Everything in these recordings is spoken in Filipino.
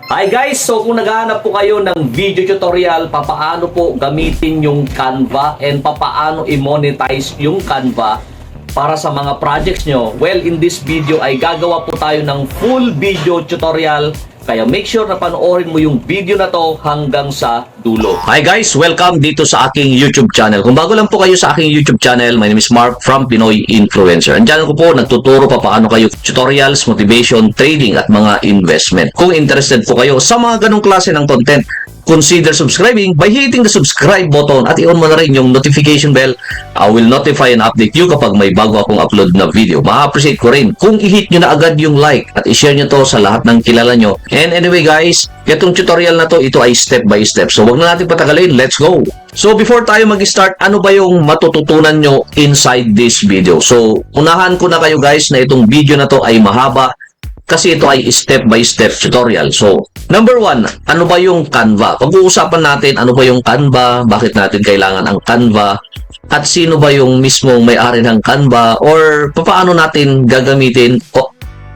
Hi guys! So kung naghahanap po kayo ng video tutorial papaano po gamitin yung Canva and papaano i-monetize yung Canva para sa mga projects nyo, well, in this video ay gagawa po tayo ng full video tutorial. Kaya make sure na panoorin mo yung video na to hanggang sa dulo. Hi guys! Welcome dito sa aking YouTube channel. Kung bago lang po kayo sa aking YouTube channel, my name is Mark from Pinoy Influencer. Ang channel ko po, nagtuturo pa paano kayo tutorials, motivation, trading at mga investment. Kung interested po kayo sa mga ganong klase ng content, consider subscribing by hitting the subscribe button at i-on mo na rin yung notification bell. I will notify and update you kapag may bago akong upload na video. Ma-appreciate ko rin kung i-hit nyo na agad yung like at i-share nyo to sa lahat ng kilala nyo. And anyway guys, itong tutorial na to, ito ay step by step. So wag na natin patagalin, let's go! So before tayo mag-start, ano ba yung matututunan nyo inside this video? So unahan ko na kayo guys na itong video na to ay mahaba kasi ito ay step-by-step tutorial. So, number 1, ano ba yung Canva? Pag-uusapan natin ano ba yung Canva, bakit natin kailangan ang Canva, at sino ba yung mismong may-ari ng Canva, or paano natin gagamitin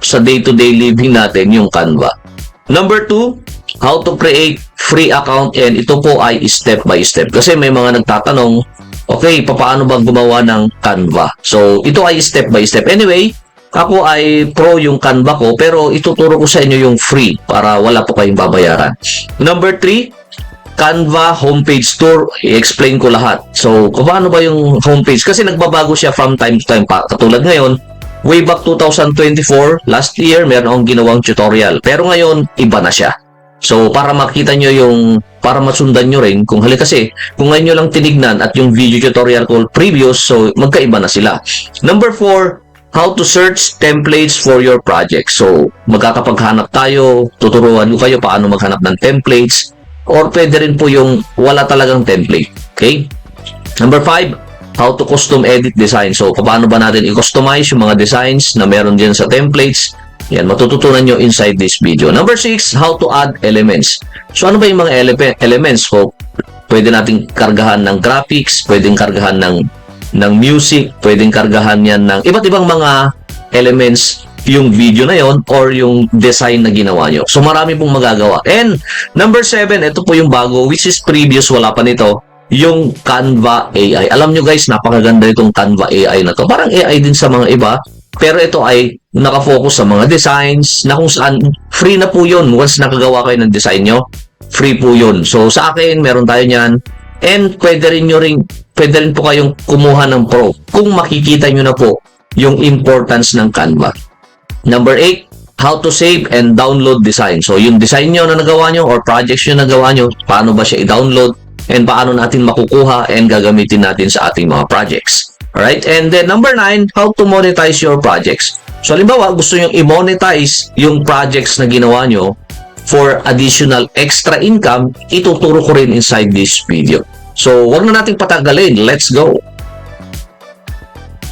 sa day-to-day living natin yung Canva. Number 2, how to create free account, and ito po ay step-by-step. Kasi may mga nagtatanong, okay, paano ba gumawa ng Canva? So, ito ay step-by-step. Anyway, ako ay pro yung Canva ko, pero ituturo ko sa inyo yung free para wala po kayong babayaran. Number 3, Canva homepage tour. I-explain ko lahat. So, paano ba yung homepage? Kasi nagbabago siya from time to time. Katulad ngayon, way back 2024, last year, meron akong ginawang tutorial. Pero ngayon, iba na siya. So, para makita nyo yung, para masundan nyo rin, kung kasi, kung ngayon nyo lang tinignan at yung video tutorial ko previous, so magkaiba na sila. Number 4, how to search templates for your project. So, magkakapaghanap tayo, tuturuan ko kayo paano maghanap ng templates, or pwede rin po yung wala talagang template. Okay? Number 5, how to custom edit design. So, paano ba natin i-customize yung mga designs na meron dyan sa templates? Yan, matututunan nyo inside this video. Number 6, how to add elements. So, ano ba yung mga elements? So, pwede natin kargahan ng graphics, pwedeng kargahan ng music, pwedeng kargahan yan ng iba't ibang mga elements yung video na yon or yung design na ginawa nyo. So, marami pong magagawa. And, number 7, ito po yung bago, which is previous, wala pa nito, yung Canva AI. Alam nyo guys, napakaganda itong Canva AI na to. Parang AI din sa mga iba, pero ito ay nakafocus sa mga designs na kung saan free na po yun. Once nakagawa kayo ng design nyo, free po yun. So, sa akin, meron tayo nyan. And pwede rin po kayong kumuha ng pro kung makikita nyo na po yung importance ng Canva. Number 8, how to save and download design. So, yung design nyo na nagawa nyo or projects nyo na nagawa nyo, paano ba siya i-download and paano natin makukuha and gagamitin natin sa ating mga projects. Alright? And then number 9, how to monetize your projects. So, halimbawa, gusto nyo i-monetize yung projects na ginawa nyo for additional extra income, ituturo ko rin inside this video. So, wag na nating patagalin. Let's go!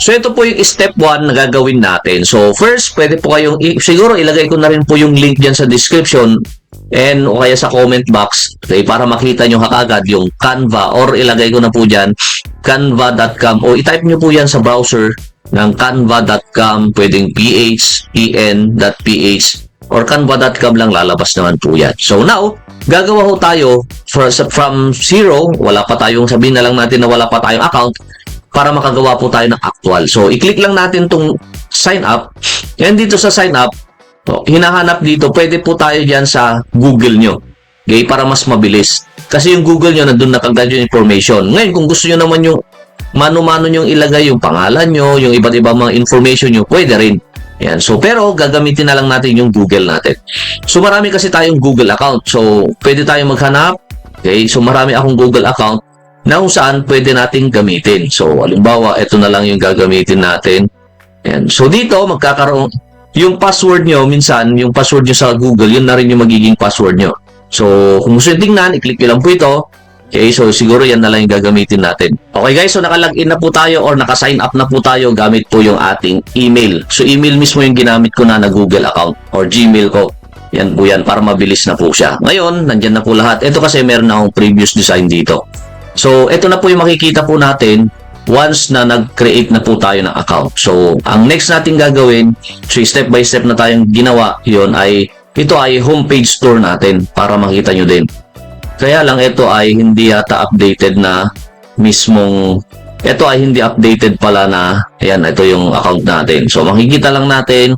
So, ito po yung step 1 na gagawin natin. So, first, pwede po kayong, siguro ilagay ko na rin po yung link dyan sa description and o kaya sa comment box, okay, para makita nyo agad yung Canva, or ilagay ko na po dyan, canva.com, o itype nyo po yan sa browser ng canva.com, pwedeng ph.ph, or canva.com lang, lalabas naman po yan. So now, gagawa ho tayo from zero, wala pa tayong, sabihin na lang natin na wala pa tayong account, para makagawa po tayo ng actual. So, i-click lang natin itong sign up, and dito sa sign up, hinahanap dito, pwede po tayo dyan sa Google nyo. Okay, para mas mabilis. Kasi yung Google nyo, nandun nakagad yung information. Ngayon, kung gusto nyo naman yung mano-mano nyo ilagay yung pangalan nyo, yung iba't ibang mga information nyo, pwede rin. Yan. So, pero gagamitin na lang natin yung Google natin. So, marami kasi tayong Google account. So, pwede tayong maghanap. Okay? So, marami akong Google account na kung saan pwede nating gamitin. So, halimbawa, ito na lang yung gagamitin natin. Yan. So, dito, magkakaroon, yung password nyo, minsan, yung password nyo sa Google, yun na rin yung magiging password nyo. So, kung gusto nyo tingnan, i-click nyo lang po ito. Okay, so siguro yan na lang yung gagamitin natin. Okay guys, so nakalagin na po tayo or naka-sign up na po tayo gamit po yung ating email. So email mismo yung ginamit ko na Google account or Gmail ko. Yan po yan, para mabilis na po siya. Ngayon, nandyan na po lahat. Ito kasi meron na akong previous design dito. So ito na po yung makikita po natin once na nag-create na po tayo ng account. So ang next natin gagawin, so step by step na tayong ginawa, yun ay ito ay homepage tour natin para makita nyo din. Kaya lang ito ay hindi yata updated na mismong, ito ay hindi updated pala na, ayan, ito yung account natin. So makikita lang natin.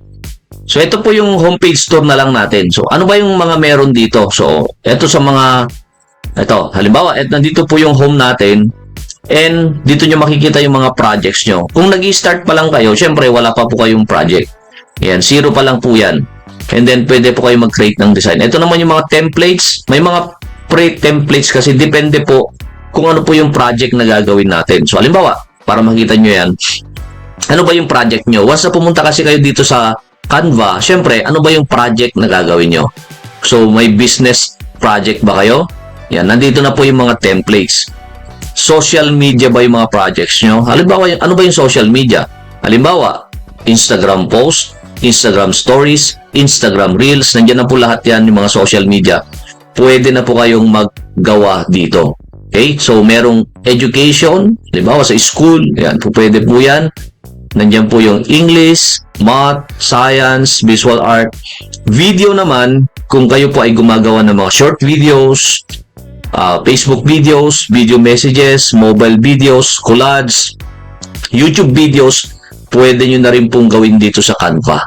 So ito po yung homepage tour na lang natin. So ano ba yung mga meron dito? So ito sa mga, ito, halimbawa, nandito po yung home natin. And dito nyo makikita yung mga projects nyo. Kung nag-i-start pa lang kayo, syempre wala pa po kayong project. Ayan, 0 pa lang po yan. And then pwede po kayo mag-create ng design. Ito naman yung mga templates. May mga pre-templates kasi depende po kung ano po yung project na gagawin natin. So halimbawa, para makita nyo yan, ano ba yung project nyo? Once na pumunta kasi kayo dito sa Canva, syempre, ano ba yung project na gagawin nyo? So may business project ba kayo? Yan, nandito na po yung mga templates. Social media ba yung mga projects nyo? Halimbawa, ano ba yung social media? Halimbawa, Instagram post, Instagram stories, Instagram reels, nandiyan na po lahat yan, yung mga social media. Pwede na po kayong maggawa dito. Okay? So, merong education, halimbawa sa school, yan, po pwede po yan. Nandiyan po yung English, Math, Science, Visual Art. Video naman, kung kayo po ay gumagawa ng mga short videos, Facebook videos, video messages, mobile videos, collage, YouTube videos, pwede nyo na rin pong gawin dito sa Canva.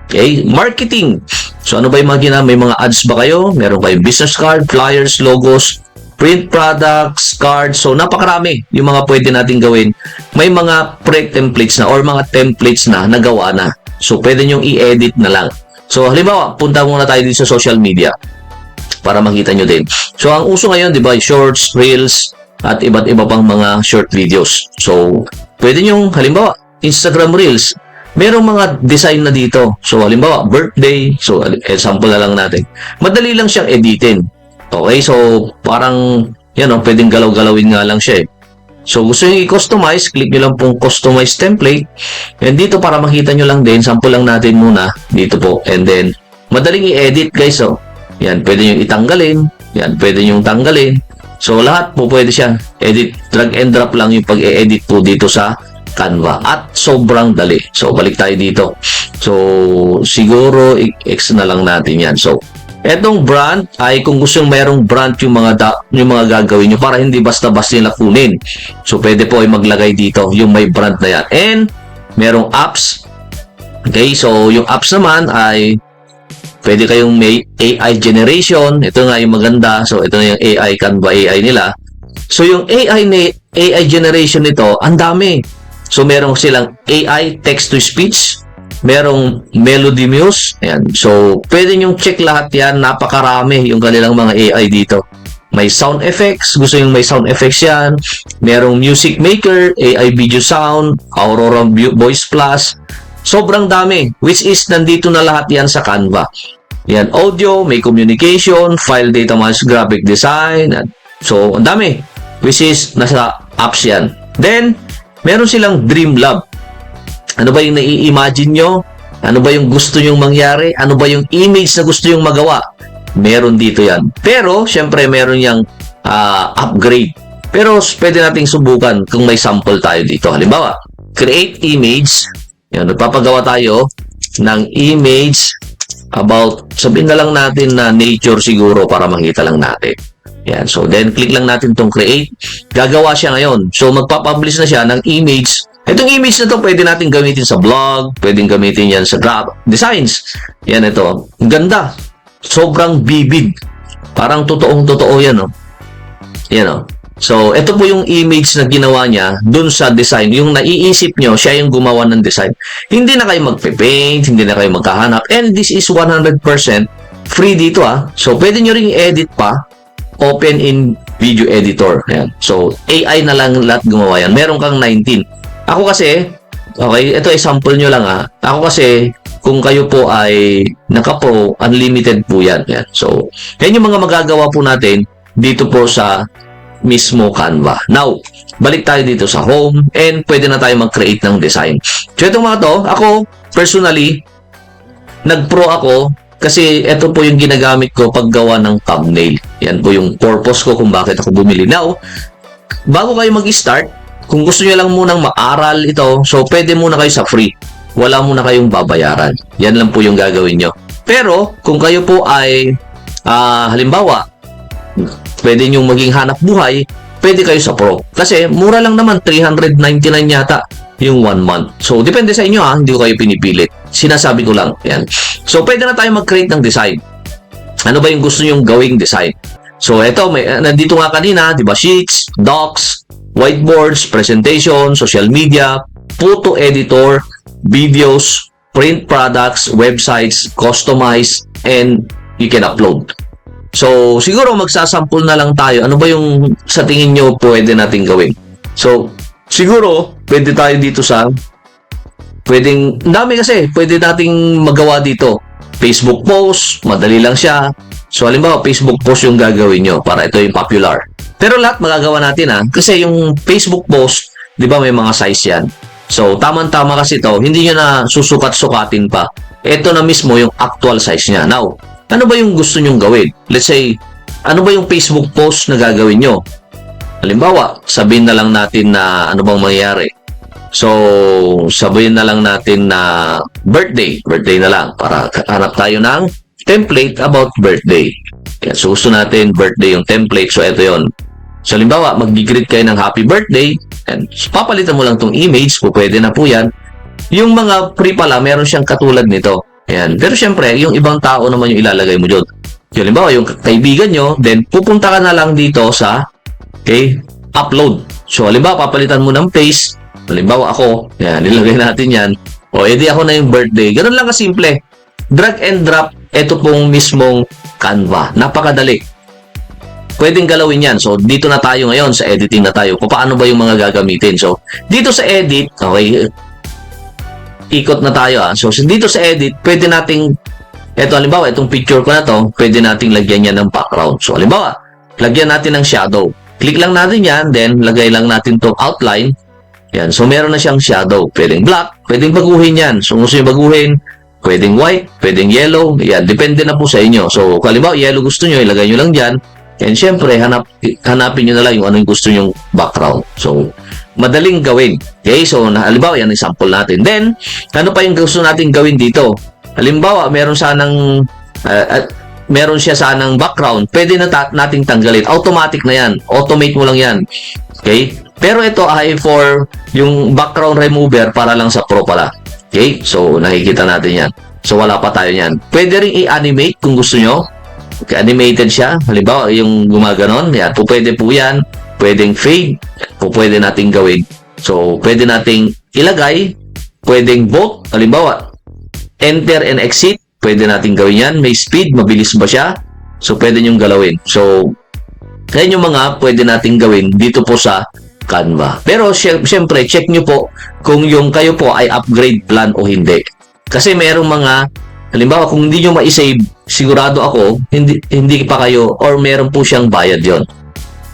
Okay? Marketing. So, ano ba yung mga ginamit? May mga ads ba kayo? Meron kayong business card, flyers, logos, print products, cards. So, napakarami yung mga pwede natin gawin. May mga pre-templates na or mga templates na nagawa na. So, pwede nyong i-edit na lang. So, halimbawa, punta muna tayo dito sa social media para makita nyo din. So, ang uso ngayon, di ba, shorts, reels, at iba't iba pang mga short videos. So, pwede nyong, halimbawa, Instagram reels, merong mga design na dito. So, halimbawa, birthday. So, example na lang natin. Madali lang siyang editin. Okay? So, parang, yan o, pwedeng galaw-galawin nga lang siya eh. So, gusto nyo i-customize, click nyo lang pong customize template. And dito, para makita nyo lang din, sample lang natin muna. Dito po. And then, madaling i-edit guys. So, yan, pwede nyo itanggalin. Yan, pwede nyo tanggalin. So, lahat po pwede siya. Edit, drag and drop lang yung pag-e-edit po dito sa Canva at sobrang dali. So, balik tayo dito. So, siguro X na lang natin yan. So, etong brand ay kung gusto yung mayroong brand yung mga gagawin nyo para hindi basta-basta nila kunin. So, pwede po ay maglagay dito yung may brand na yan. And, merong apps. Okay, so yung apps naman ay pwede kayong may AI generation. Ito nga yung maganda. So, ito na yung AI, Canva AI nila. So, yung AI generation nito, ang dami. So, meron silang AI text-to-speech, merong melody muse. Ayan. So, pwede nyong check lahat yan. Napakarami yung kanilang mga AI dito. May sound effects. Gusto yung may sound effects yan. Merong music maker, AI video sound, Aurora Voice Plus. Sobrang dami. Which is, nandito na lahat yan sa Canva. Yan. Audio, may communication, file data management, graphic design. So, ang dami. Which is, nasa apps yan. Then, meron silang Dream Lab. Ano ba yung nai-imagine nyo? Ano ba yung gusto nyong mangyari? Ano ba yung image na gusto nyong magawa? Meron dito yan. Pero, syempre, meron yung upgrade. Pero, pwede nating subukan kung may sample tayo dito. Halimbawa, create image. Yan, nagpapagawa tayo ng image about, sabihin na lang natin na nature siguro para makita lang natin. Yan. So, then, click lang natin itong create. Gagawa siya ngayon. So, magpapublish na siya ng image. Itong image na to pwede natin gamitin sa blog. Pwedeng gamitin yan sa graph designs. Yan ito. Ang ganda. Sobrang vivid. Parang totoong-totoo yan, no? Yan, no? So, ito po yung image na ginawa niya dun sa design. Yung naiisip nyo, siya yung gumawa ng design. Hindi na kayo magpe-paint, hindi na kayo magkahanap. And this is 100% free dito, ah. So, pwede nyo ring i-edit pa. Open in video editor. Ayan. So, AI na lang lahat gumawa yan. Meron kang 19. Ako kasi, okay, ito ay sample nyo lang ha. Ako kasi, kung kayo po ay naka-pro, unlimited po yan. Ayan. So, yan yung mga magagawa po natin dito po sa mismo Canva. Now, balik tayo dito sa home and pwede na tayo mag-create ng design. So, itong mga to, ako, personally, nag-pro ako kasi ito po yung ginagamit ko paggawa ng thumbnail. Yan po yung purpose ko kung bakit ako bumili. Now, bago kayo mag-start, kung gusto nyo lang munang maaral ito, so pwede muna kayo sa free. Wala muna kayong babayaran. Yan lang po yung gagawin nyo. Pero, kung kayo po ay, halimbawa, pwede nyo maging hanap buhay, pwede kayo sa Pro. Kasi, mura lang naman, 399 yata yung 1 month. So, depende sa inyo hindi ko kayo pinipilit. Sinasabi ko lang. Yan. So, pwede na tayo mag-create ng design. Ano ba yung gusto nyong gawing design? So, ito, nandito nga kanina, di ba, sheets, docs, whiteboards, presentation, social media, photo editor, videos, print products, websites, customize, and you can upload. So, siguro magsasample na lang tayo. Ano ba yung sa tingin nyo pwede natin gawin? So, siguro, pwede tayo dito sa dami kasi, pwede nating magawa dito. Facebook post, madali lang siya. So, halimbawa, Facebook post yung gagawin nyo para ito yung popular. Pero lahat magagawa natin kasi yung Facebook post, di ba may mga size yan. So, tamang-tama kasi ito, hindi nyo na susukat-sukatin pa. Ito na mismo yung actual size niya. Now, ano ba yung gusto nyong gawin? Let's say, ano ba yung Facebook post na gagawin nyo? Halimbawa, sabihin na lang natin na ano bang mangyayari. So, sabihin na lang natin na birthday. Birthday na lang para hanap tayo ng template about birthday. Yan. So, gusto natin birthday yung template. So, ito yon. So, halimbawa, mag-greet kayo ng happy birthday. And papalitan mo lang tong image. Pwede na po yan. Yung mga free pala, meron siyang katulad nito. Ayan. Pero syempre, yung ibang tao naman yung ilalagay mo dyan. Yung halimbawa, yung kaibigan nyo, then pupunta ka na lang dito sa upload. So, halimbawa, papalitan mo ng face. Halimbawa, ako. Yan, nilagay natin yan. O, edi ako na yung birthday. Ganun lang kasimple. Drag and drop. Ito pong mismong Canva. Napakadali. Pwedeng galawin yan. So, dito na tayo ngayon sa editing na tayo. Paano ba yung mga gagamitin? So, dito sa edit, okay, ikot na tayo So, dito sa edit, pwede nating, eto halimbawa, itong picture ko na to, pwede nating lagyan yan ng background. So, halimbawa, lagyan natin ng shadow. Click lang natin yan, then lagay lang natin itong outline. Yan. So, meron na siyang shadow. Pwedeng black, pwedeng baguhin yan. So, gusto nyo baguhin, pwedeng white, pwedeng yellow. Yan, depende na po sa inyo. So, kung halimbawa, yellow gusto nyo, ilagay nyo lang dyan. And syempre, hanapin nyo na lang yung anong gusto nyong background. So, madaling gawin. Okay? So, halimbawa, yan ang sample natin. Then, ano pa yung gusto natin gawin dito? Halimbawa, meron siya sanang background. Pwede na nating tanggalin. Automatic na yan. Automate mo lang yan. Okay? Pero ito ay for yung background remover para lang sa Pro pala. Okay? So, nakikita natin yan. So, wala pa tayo yan. Pwede rin i-animate kung gusto nyo. Okay, animated siya. Halimbawa, yung gumaganon. Yan. Pwede po yan. Pwedeng fade. Pwede nating gawin. So, pwede nating ilagay. Pwedeng vote. Halimbawa, enter and exit. Pwede nating gawin yan. May speed. Mabilis ba siya? So, pwede nyong galawin. So, kaya yung mga pwede nating gawin dito po sa Canva. Pero syempre, check nyo po kung yung kayo po ay upgrade plan o hindi. Kasi merong mga, halimbawa, kung hindi nyo ma-save, sigurado ako, hindi pa kayo, or meron po siyang bayad yon.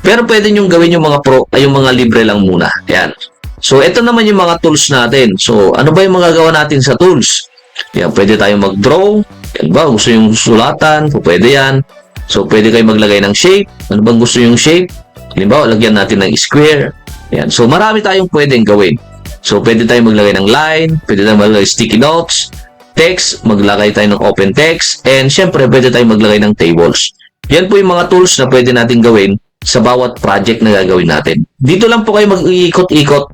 Pero pwede nyo gawin yung mga pro, ay yung mga libre lang muna. Yan. So, ito naman yung mga tools natin. So, ano ba yung magagawa natin sa tools? Yan, pwede tayong mag-draw. Yan ba? Gusto yung sulatan? Pwede yan. So, pwede kayo maglagay ng shape. Ano bang gusto yung shape? Halimbawa, lagyan natin ng square. Yan. So, marami tayong pwedeng gawin. So, pwede tayong maglagay ng line, pwede tayong maglagay sticky notes, text, maglagay tayo ng open text, and syempre, pwede tayong maglagay ng tables. Yan po yung mga tools na pwede natin gawin sa bawat project na gagawin natin. Dito lang po kayo mag-iikot-ikot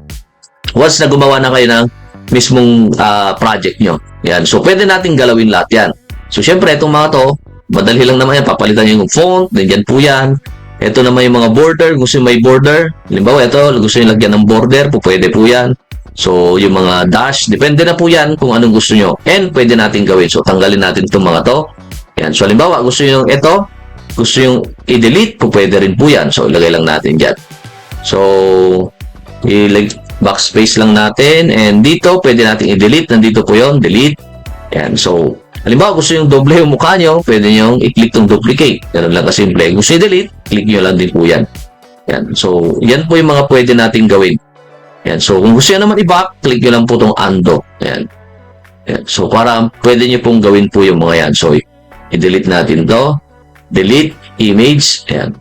once na gumawa na kayo ng mismong project nyo. Yan. So, pwede natin galawin lahat yan. So, syempre, itong mga to, madali lang naman yan. Papalitan nyo yung font, nandiyan po yan. Ito naman yung mga border, gusto yung may border. Halimbawa, ito, gusto yung lagyan ng border, pwede po yan. So, yung mga dash, depende na po yan kung anong gusto nyo. And, pwede natin gawin. So, tanggalin natin itong mga to. Yan. So, halimbawa, gusto yung ito, gusto yung i-delete, pwede rin po yan. So, ilagay lang natin dyan. So, backspace lang natin. And dito, pwede natin i-delete. Nandito po yun, delete. Yan. So, halimbawa, gusto yung doble yung mukha nyo, pwede nyo i-click tong duplicate. Ganun lang kasimple. Gusto i-delete, click nyo lang din po yan. Yan. So, yan po yung mga pwede natin gawin. Yan. So, kung gusto nyo naman i-back, click nyo lang po tong undo. Yan. Yan. So, para pwede nyo pong gawin po yung mga yan. So, i-delete natin to. Delete, image. Yan.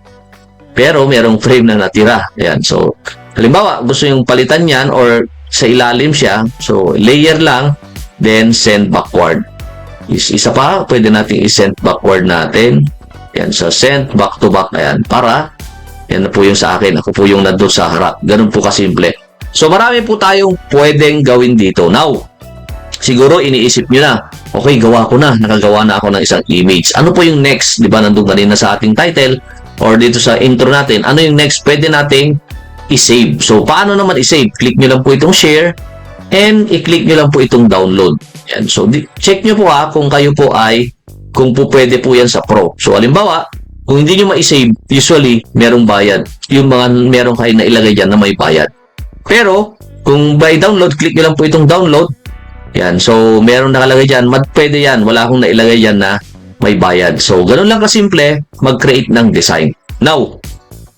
Pero, merong frame na natira. Yan. So, halimbawa, gusto yung palitan yan or sa ilalim siya. So, layer lang, then send backward. Isa pa, pwede natin i-send backward natin. Yan, so send back to back. Ayan, para yan na po yung sa akin. Ako po yung nandun sa harap. Ganun po kasimple. So marami po tayong pwedeng gawin dito. Now, siguro iniisip nyo na, okay, gawa ko na. Nakagawa na ako ng isang image. Ano po yung next? Di ba, nandun kanina sa ating title or dito sa intro natin. Ano yung next? Pwede nating i-save. So, paano naman i-save? Click nyo lang po itong share and i-click nyo lang po itong download. Yan. So, check nyo po kung kayo po ay, kung po pwede po yan sa Pro. So, halimbawa, kung hindi nyo ma-save, usually, merong bayad. Yung mga merong kayo na ilagay dyan na may bayad. Pero, kung by download, click nyo lang po itong download. Yan. So, merong nakalagay dyan. Pwede yan. Wala akong nailagay dyan na may bayad. So, ganun lang kasimple, mag-create ng design. Now,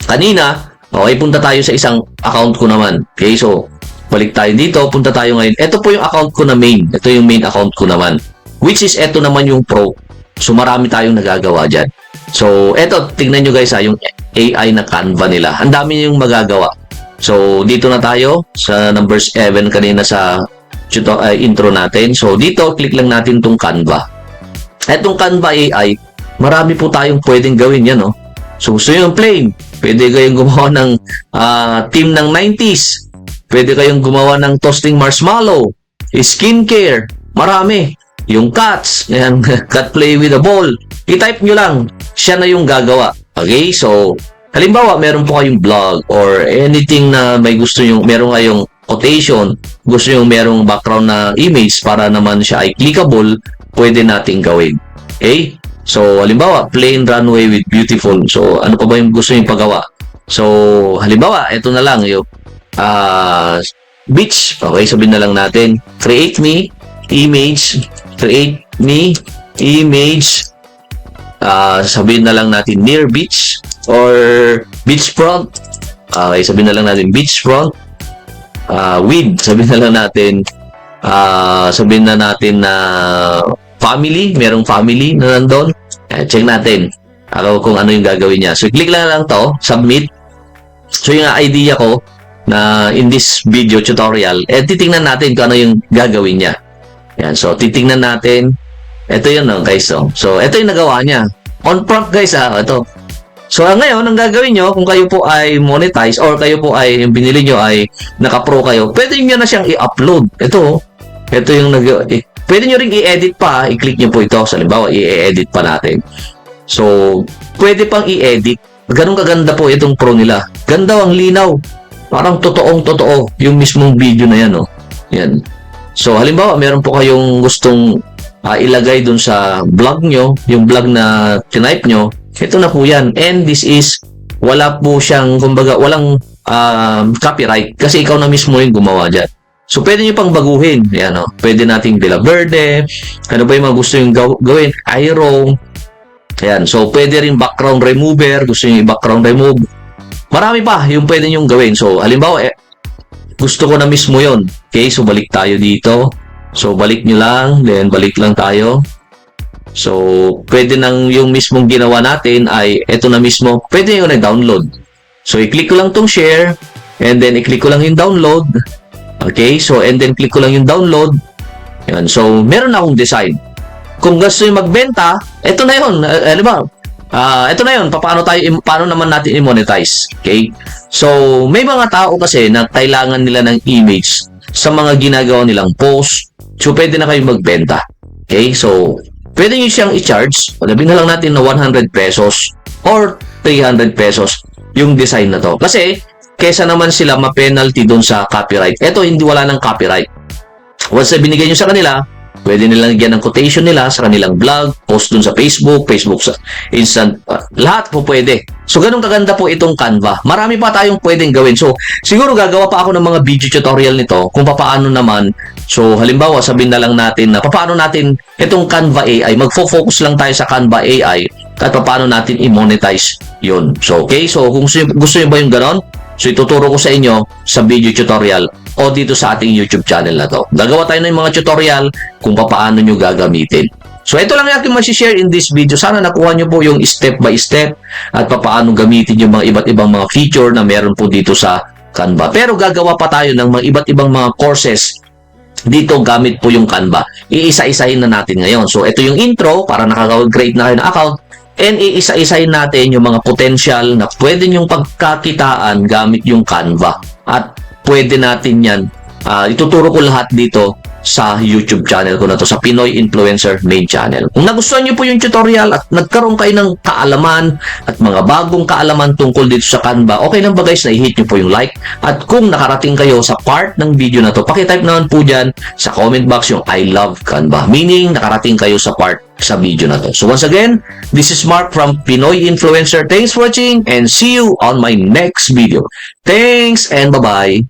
kanina, okay, punta tayo sa isang account ko naman. Okay, so, balik tayo dito, punta tayo ngayon. Ito po yung account ko na main. Ito yung main account ko naman. Which is, ito naman yung Pro. So, marami tayong nagagawa dyan. So, ito, tignan nyo guys yung AI na Canva nila. Ang dami yung magagawa. So, dito na tayo sa number 7 kanina sa intro natin. So, dito, click lang natin tong Canva. Etong Canva AI, marami po tayong pwedeng gawin yan, no? So, gusto nyo yung plain. Pwede kayong gumawa ng team ng 90s. Pwede kayong gumawa ng toasting marshmallow. Skincare. Marami. Yung cats. Yan, cat play with a ball. I-type nyo lang. Siya na yung gagawa. Okay? So, halimbawa, meron po kayong blog or anything na may gusto nyo, meron kayong quotation, gusto nyo merong background na image para naman siya ay clickable, pwede nating gawin. Okay? So, halimbawa, plain runway with beautiful. So, ano pa ba yung gusto yung paggawa? So, halimbawa, ito na lang yung beach. Okay, sabihin na lang natin, create me image, sabihin na lang natin near beach or beachfront. Okay, sabihin na lang natin beachfront. With, sabihin na lang natin, sabihin na natin na family, merong family na nandun. Check natin kung ano yung gagawin niya. So, click lang to, submit. So, yung idea ko na in this video tutorial, titingnan natin kung ano yung gagawin niya. Yan. So, titingnan natin. Ito yun, guys. So, ito yung nagawa niya. On prompt, guys, ito. So, ngayon, ang gagawin nyo, kung kayo po ay monetize or kayo po ay, yung binili nyo ay naka-pro kayo, pwede nyo na siyang i-upload. Ito yung pwede nyo rin i-edit pa. I-click nyo po ito. Sa halimbawa, i-edit pa natin. So, pwede pang i-edit. Ganun kaganda po itong pro nila. Ganda ang linaw. Parang totoong-totoo yung mismong video na yan, Yan. So, halimbawa, meron po kayong gustong ilagay dun sa blog nyo, yung blog na tinype nyo, ito na po yan. And this is, wala po siyang, kumbaga, walang copyright kasi ikaw na mismo yung gumawa dyan. So, pwede nyo pang baguhin. Yan, pwede nating Villa Verde. Ano ba yung mga gusto yung gawin? Aero. Ayan. So, pwede rin background remover. Gusto nyo yung background remove. Marami pa yung pwede nyo gawin. So, halimbawa, gusto ko na mismo yon. Okay? So, balik tayo dito. So, balik nyo lang. Then, balik lang tayo. So, pwede nang yung mismong ginawa natin ay ito na mismo. Pwede nyo na download. So, i-click ko lang tong share. And then, i-click ko lang yung download. Okay? So, and then, click ko lang yung download. Yan. So, meron na akong design. Kung gusto yung magbenta, ito na yun. Ito na yun. Paano naman natin i-monetize? Okay? So, may mga tao kasi na kailangan nila ng image sa mga ginagawa nilang post. So, pwede na kayo magbenta. Okay? So, pwede nyo siyang i-charge. Sabihin na lang natin na 100 pesos or 300 pesos yung design na to. Kasi, kesa naman sila ma-penalty doon sa copyright. Ito, hindi wala ng copyright. Once na binigay nyo sa kanila, pwede nilang lagyan ng quotation nila sa kanilang blog, post dun sa Facebook sa instant, lahat po pwede. So, ganun kaganda po itong Canva. Marami pa tayong pwedeng gawin. So, siguro gagawa pa ako ng mga video tutorial nito kung paano naman. So, halimbawa, sabihin na lang natin na paano natin itong Canva AI, magfo-focus lang tayo sa Canva AI at paano natin i-monetize yun. So, okay? So, kung gusto nyo ba yung ganon? So, ituturo ko sa inyo sa video tutorial o dito sa ating YouTube channel na to. Gagawa tayo ng mga tutorial kung paano nyo gagamitin. So, ito lang yung aking masishare in this video. Sana nakuha nyo po yung step by step at paano gamitin yung mga iba't ibang mga feature na meron po dito sa Canva. Pero gagawa pa tayo ng mga iba't ibang mga courses dito gamit po yung Canva. Iisa-isahin na natin ngayon. So, ito yung intro para nakaka-create na kayo ng account. And iisa-isahin natin yung mga potential na pwede nyong pagkakitaan gamit yung Canva. At pwede natin yan. Ituturo ko lahat dito sa YouTube channel ko na to, sa Pinoy Influencer Main Channel. Kung nagustuhan nyo po yung tutorial at nagkaroon kayo ng kaalaman at mga bagong kaalaman tungkol dito sa Canva, okay lang ba guys na i-hit nyo po yung like? At kung nakarating kayo sa part ng video na to, pakitype naman po dyan sa comment box yung I love Canva. Meaning, nakarating kayo sa part sa video na to. So once again, this is Mark from Pinoy Influencer. Thanks for watching and see you on my next video. Thanks and bye-bye.